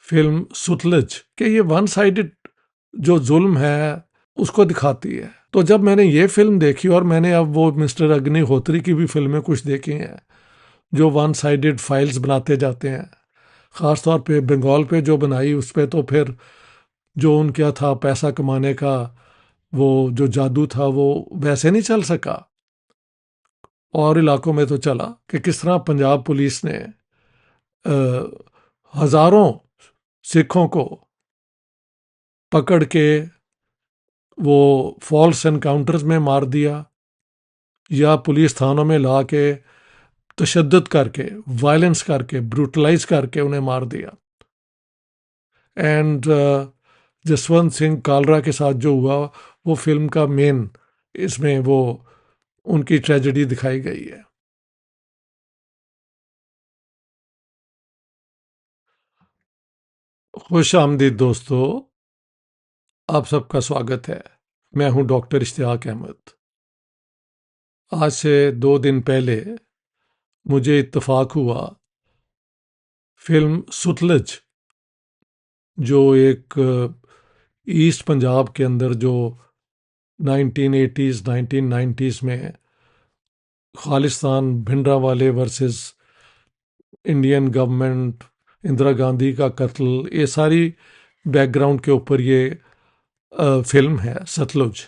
Film Sutlej कि ये one sided जो जुल्म है उसको दिखाती है। तो जब मैंने ये फिल्म देखी, और मैंने अब वो मिस्टर अग्निहोत्री की भी फिल्में कुछ देखी हैं जो वन साइडेड फाइल्स बनाते जाते हैं, ख़ास तौर पे बंगाल पे जो बनाई उस पे तो फिर जो उनका था पैसा कमाने का वो जो जादू था वो वैसे नहीं चल सका। और इलाकों में तो चला कि किस तरह पंजाब पुलिस ने हजारों सिखों को पकड़ के वो फॉल्स एनकाउंटर्स में मार दिया, या पुलिस थानों में ला के तशद्दुद करके, वायलेंस करके, ब्रूटलाइज करके उन्हें मार दिया। एंड जसवंत सिंह कालरा के साथ जो हुआ वो फिल्म का मेन, इसमें वो उनकी ट्रेजेडी दिखाई गई है। खुश आमदीद दोस्तों, आप सबका स्वागत है। मैं हूं डॉक्टर इश्तियाक अहमद। आज से 2 दिन पहले मुझे इत्तफाक हुआ फिल्म सुतलज, जो एक ईस्ट पंजाब के अंदर जो 1980s 1990s में Khalistan Bhindranwale versus Indian government, Indira Gandhi का कत्ल, ये सारी बैकग्राउंड के ऊपर ये फिल्म है सतलुज।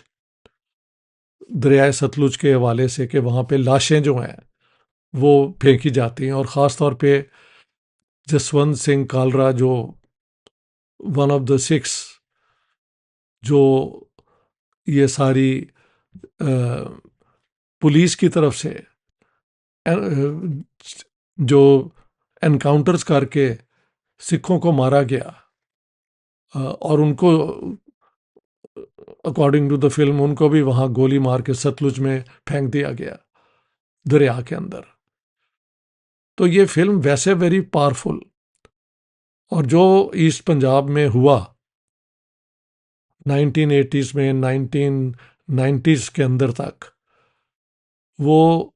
दरियाए सतलुज के हवाले से कि वहाँ पे लाशें जो हैं वो फेंकी जाती हैं, और ख़ास तौर पे जसवंत सिंह कालरा जो वन ऑफ द सिक्स, जो ये सारी अ, पुलिस की तरफ से जो एनकाउंटर्स करके सिखों को मारा गया, और उनको अकॉर्डिंग टू द फिल्म उनको भी वहां गोली मार के सतलुज में फेंक दिया गया, दरिया के अंदर। तो ये फिल्म वैसे वेरी पावरफुल, और जो ईस्ट पंजाब में हुआ 1980s में 1990s के अंदर तक, वो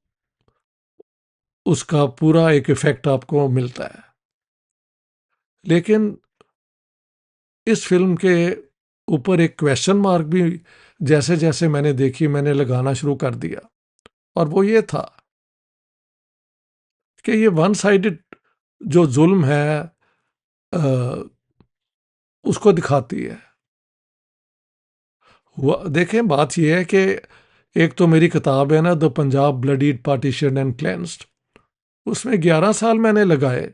उसका पूरा एक इफेक्ट आपको मिलता है। लेकिन इस फिल्म के ऊपर एक क्वेश्चन मार्क भी जैसे जैसे मैंने देखी मैंने लगाना शुरू कर दिया, और वो ये था कि ये वन साइडेड जो जुल्म है उसको दिखाती है। देखें, बात यह है कि एक तो मेरी किताब है ना, the Punjab bloodied partition and cleansed, उसमें 11 साल मैंने लगाए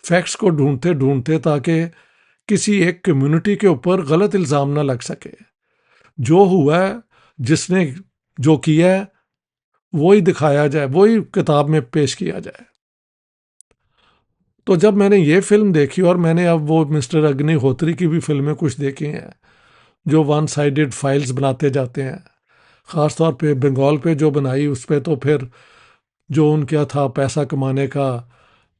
फैक्ट्स को ढूंढते ढूंढते, ताकि किसी एक कम्युनिटी के ऊपर गलत इल्ज़ाम ना लग सके। जो हुआ है, जिसने जो किया है, वही दिखाया जाए, वही किताब में पेश किया जाए। तो जब मैंने ये फिल्म देखी, और मैंने अब वो मिस्टर अग्निहोत्री की भी फिल्में कुछ देखी हैं जो वन साइडेड फाइल्स बनाते जाते हैं, ख़ास तौर पे बंगाल पे जो बनाई उस पे तो फिर जो उनका था पैसा कमाने का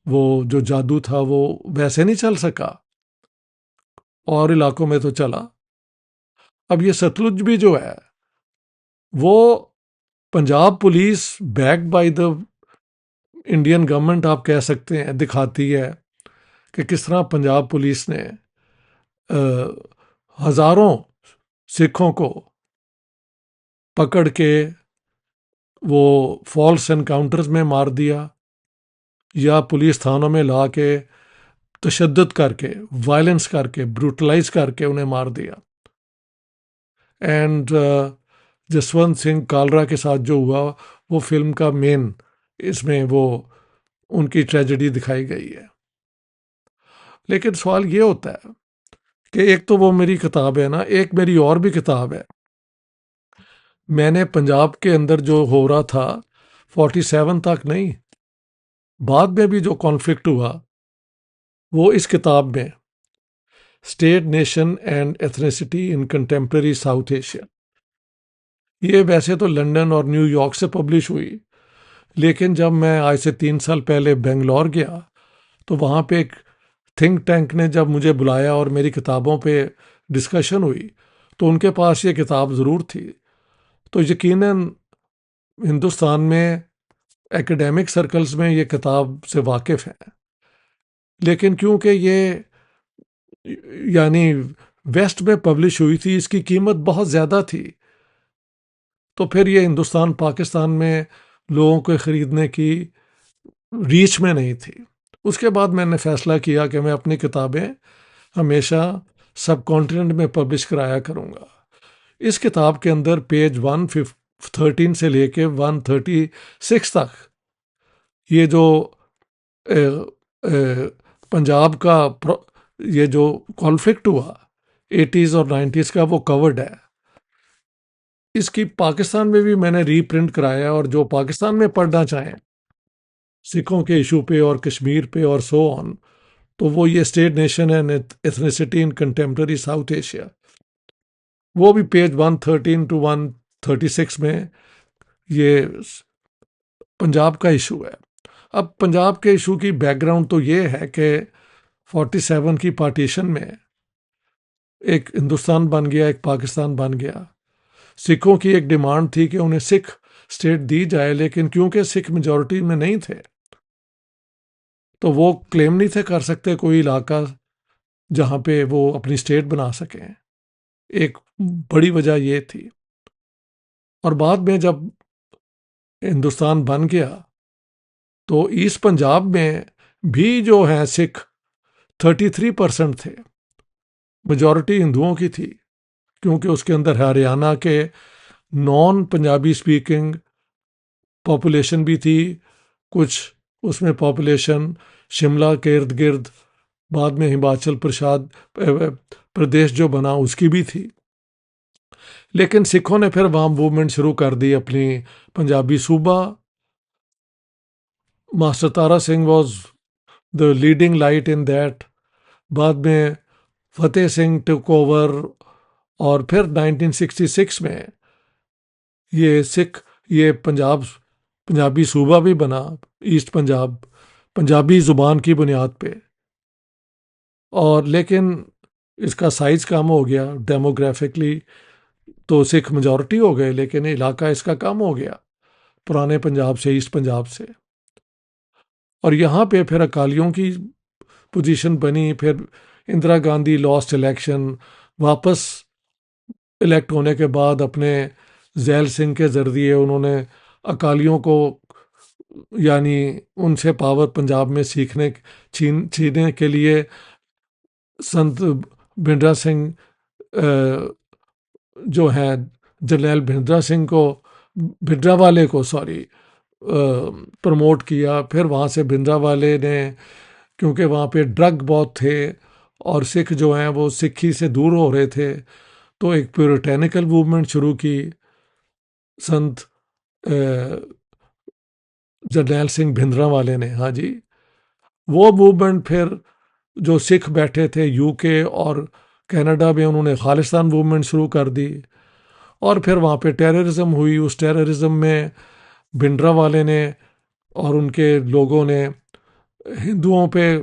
वो जो जादू था वो वैसे नहीं चल सका, और इलाकों में तो चला। अब ये सतलुज भी जो है वो Punjab police backed by the Indian government आप कह सकते हैं, दिखाती है कि किस तरह पंजाब पुलिस ने हजारों सिखों को पकड़ के वो फॉल्स एनकाउंटर्स में मार दिया, या पुलिस थानों में ला के तशद्दुद करके, वायलेंस करके, ब्रूटलाइज करके उन्हें मार दिया। एंड जसवंत सिंह कालरा के साथ जो हुआ वो फिल्म का मेन, इसमें वो उनकी ट्रेजेडी दिखाई गई है। लेकिन सवाल ये होता है कि एक तो वो मेरी किताब है ना, एक मेरी और भी किताब है। मैंने पंजाब के अंदर जो हो रहा था 47 तक नहीं, बाद में भी जो कॉन्फ्लिक्ट हुआ वो इस किताब में, state nation and ethnicity in contemporary south Asia, ये वैसे तो लंदन और न्यूयॉर्क से पब्लिश हुई, लेकिन जब मैं आज से 3 साल पहले बेंगलोर गया तो वहाँ पे एक थिंक टैंक ने जब मुझे बुलाया और मेरी किताबों पे डिस्कशन हुई, तो उनके पास ये किताब ज़रूर थी। तो यकीनन हिंदुस्तान में एकेडमिक सर्कल्स में ये किताब से वाकिफ़ हैं। लेकिन क्योंकि ये यानी वेस्ट में पब्लिश हुई थी, इसकी कीमत बहुत ज़्यादा थी, तो फिर ये हिंदुस्तान पाकिस्तान में लोगों को ख़रीदने की रीच में नहीं थी। उसके बाद मैंने फ़ैसला किया कि मैं अपनी किताबें हमेशा सब कॉन्टिनेंट में पब्लिश कराया करूँगा। इस किताब के अंदर पेज 113 से लेके 136 तक ये जो ए, ए, पंजाब का ये जो कॉन्फ्लिक्ट हुआ 80s और 90s का, वो कवर्ड है। इसकी पाकिस्तान में भी मैंने रीप्रिंट कराया, और जो पाकिस्तान में पढ़ना चाहें सिखों के इशू पे और कश्मीर पे और सो ऑन, तो वो ये state nation and ethnicity in contemporary south Asia, वो भी पेज 113 टू 136 में ये पंजाब का इशू है। अब पंजाब के इशू की बैकग्राउंड तो ये है कि 47 की पार्टीशन में एक हिंदुस्तान बन गया, एक पाकिस्तान बन गया। सिखों की एक डिमांड थी कि उन्हें सिख स्टेट दी जाए, लेकिन क्योंकि सिख मेजॉरिटी में नहीं थे तो वो क्लेम नहीं थे कर सकते कोई इलाका जहां पे वो अपनी स्टेट बना सकें। एक बड़ी वजह ये थी। और बाद में जब हिंदुस्तान बन गया तो ईस्ट पंजाब में भी जो है सिख 33% थे, मेजॉरिटी हिंदुओं की थी, क्योंकि उसके अंदर हरियाणा के नॉन पंजाबी स्पीकिंग पॉपुलेशन भी थी, कुछ उसमें पॉपुलेशन शिमला के इर्द गिर्द, बाद में हिमाचल प्रदेश जो बना उसकी भी थी। लेकिन सिखों ने फिर वहाँ मूवमेंट शुरू कर दी अपनी पंजाबी सूबा। Master Tara Singh was the leading light in that. बाद में फतेह सिंह टुक ओवर, और फिर 1966 में ये पंजाबी सूबा भी बना, ईस्ट पंजाब, पंजाबी ज़ुबान की बुनियाद पे। और लेकिन इसका साइज कम हो गया डेमोग्राफिकली, तो सिख मेजॉरिटी हो गए, लेकिन इलाका इसका कम हो गया पुराने पंजाब से, ईस्ट पंजाब से। और यहाँ पे फिर अकालियों की पोजीशन बनी। फिर इंदिरा गांधी लॉस्ट इलेक्शन, वापस इलेक्ट होने के बाद अपने जैल सिंह के जरिए उन्होंने अकालियों को यानी उनसे पावर पंजाब में छीनने के लिए संत भिंडरा सिंह जो है जरनैल भिंडरावाले को प्रमोट किया। फिर वहाँ से भिंडरावाले ने, क्योंकि वहाँ पे ड्रग बहुत थे और सिख जो हैं वो सिक्खी से दूर हो रहे थे, तो एक प्यूरिटेनिकल मूवमेंट शुरू की संत जरनैल सिंह भिंडरावाले ने। हाँ जी, वो मूवमेंट फिर जो सिख बैठे थे यूके और कनाडा में, उन्होंने खालिस्तान मूवमेंट शुरू कर दी। और फिर वहाँ पे टेररिज्म हुई। उस टेररिज्म में भिंडरावाले ने और उनके लोगों ने हिंदुओं पे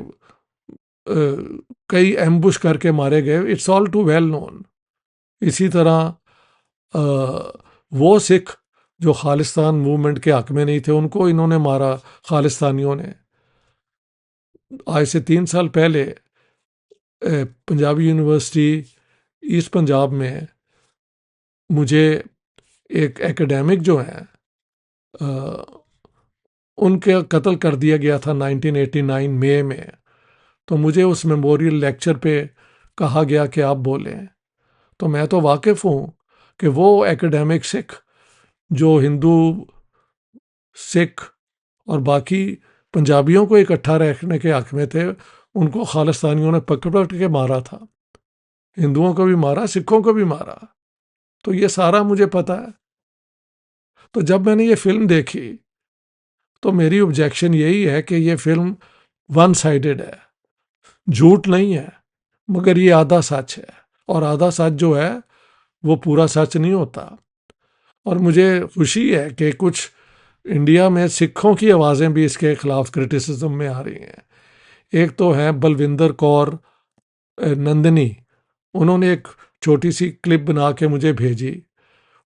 कई एम्बुश करके मारे गए। It's all too well known. इसी तरह वो सिख जो खालिस्तान मूवमेंट के हक में नहीं थे, उनको इन्होंने मारा खालिस्तानियों ने। आज से 3 साल पहले पंजाबी यूनिवर्सिटी ईस्ट पंजाब में मुझे एक एकेडमिक जो है उनके कत्ल कर दिया गया था 1989 मई में। तो मुझे उस मेमोरियल लेक्चर पे कहा गया कि आप बोलें। तो मैं तो वाकिफ़ हूँ कि वो एकेडमिक सिख जो हिंदू, सिख और बाकी पंजाबियों को इकट्ठा रखने के हक में थे, उनको खालिस्तानियों ने पकड़ के मारा था। हिंदुओं को भी मारा, सिखों को भी मारा। तो ये सारा मुझे पता है। तो जब मैंने ये फिल्म देखी तो मेरी ऑब्जेक्शन यही है कि ये फिल्म वन साइडेड है, झूठ नहीं है, मगर ये आधा सच है। और आधा सच जो है वो पूरा सच नहीं होता। और मुझे खुशी है कि कुछ इंडिया में सिखों की आवाज़ें भी इसके खिलाफ क्रिटिसिज्म में आ रही हैं। एक तो है बलविंदर कौर नंदनी, उन्होंने एक छोटी सी क्लिप बना के मुझे भेजी।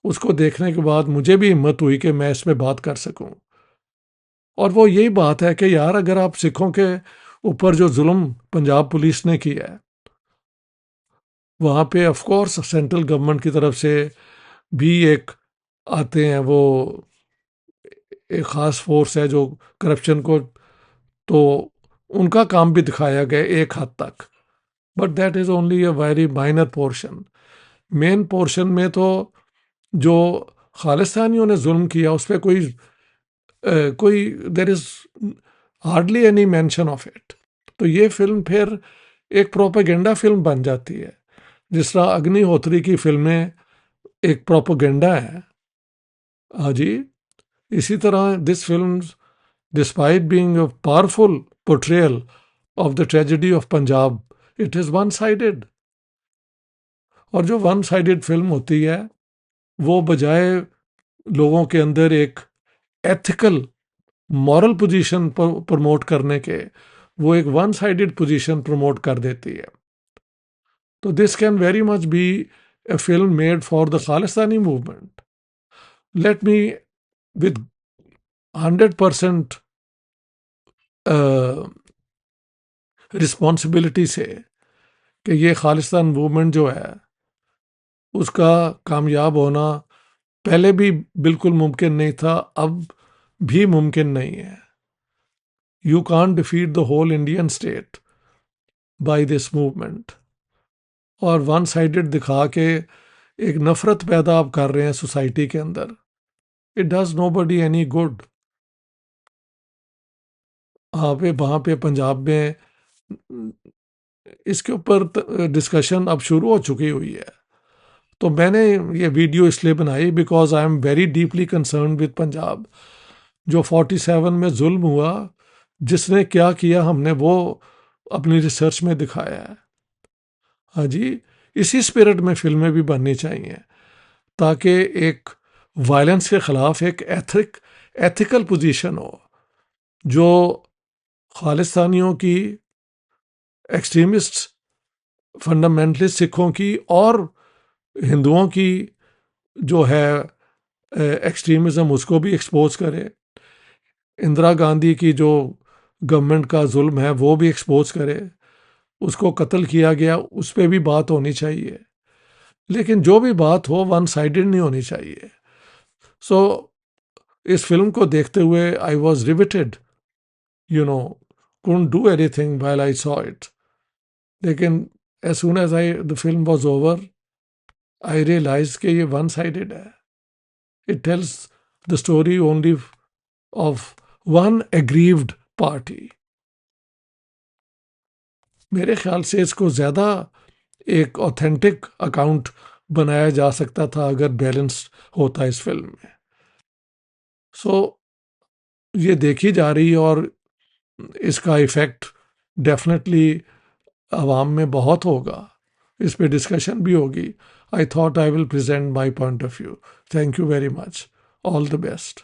उसको देखने के बाद मुझे भी हिम्मत हुई कि मैं इस पर बात कर सकूं। और वो यही बात है कि यार, अगर आप सिखों के ऊपर जो जुल्म पंजाब पुलिस ने किया है, वहाँ पे ऑफ कोर्स सेंट्रल गवर्नमेंट की तरफ से भी एक आते हैं, वो एक ख़ास फोर्स है जो करप्शन को, तो उनका काम भी दिखाया गया एक हद तक, but that is only a very minor portion. Main portion में तो जो खालिस्तानियों ने जुल्म किया उस पर कोई there is hardly any mention of it. तो ये फिल्म फिर एक प्रोपेगेंडा फिल्म बन जाती है, जिस तरह अग्निहोत्री की फिल्में एक प्रोपेगेंडा है। हाँ जी, इसी तरह this film, despite being a powerful portrayal of the tragedy of Punjab, it is one sided. और जो वन साइडेड फिल्म होती है, वो बजाय लोगों के अंदर एक एथिकल मॉरल पोजीशन प्रमोट करने के, वो एक वन साइडेड पोजीशन प्रमोट कर देती है। तो this can very much be a film made for the Khalistani movement. Let me, with 100% responsibility से, कि ये खालिस्तान मूवमेंट जो है उसका कामयाब होना पहले भी बिल्कुल मुमकिन नहीं था, अब भी मुमकिन नहीं है। You can't defeat the whole Indian state by this movement. और वन साइडेड दिखा के एक नफरत पैदा आप कर रहे हैं सोसाइटी के अंदर, it does nobody any good. वहाँ पे पंजाब में इसके ऊपर डिस्कशन अब शुरू हो चुकी हुई है। तो मैंने ये वीडियो इसलिए बनाई because I am very deeply concern with Punjab. जो 47 में जुल्म हुआ, जिसने क्या किया हमने वो अपनी रिसर्च में दिखाया है। हाँ जी, इसी स्पिरिट में फिल्में भी बननी चाहिए, ताकि एक वायलेंस के खिलाफ एक एथिकल पोजीशन हो, जो खालिस्तानियों की, एक्सट्रीमिस्ट फंडामेंटलिस्ट सिखों की और हिंदुओं की जो है एक्सट्रीमिज्म, उसको भी एक्सपोज करे। इंदिरा गांधी की जो गवर्नमेंट का जुल्म है वो भी एक्सपोज करे। उसको कत्ल किया गया, उस पर भी बात होनी चाहिए। लेकिन जो भी बात हो, वन साइडेड नहीं होनी चाहिए। सो इस फिल्म को देखते हुए I was riveted, you know, couldn't do anything while I saw it. लेकिन as soon as the film was over, I realized कि ये one sided है। It tells the story only of one aggrieved party। मेरे ख्याल से इसको ज़्यादा एक ऑथेंटिक अकाउंट बनाया जा सकता था अगर बैलेंस होता इस फिल्म में। ये देखी जा रही है और इसका इफ़ेक्ट डेफिनेटली आवाम में बहुत होगा। इस पे डिस्कशन भी होगी। I thought I will present my point of view. Thank you very much. All the best.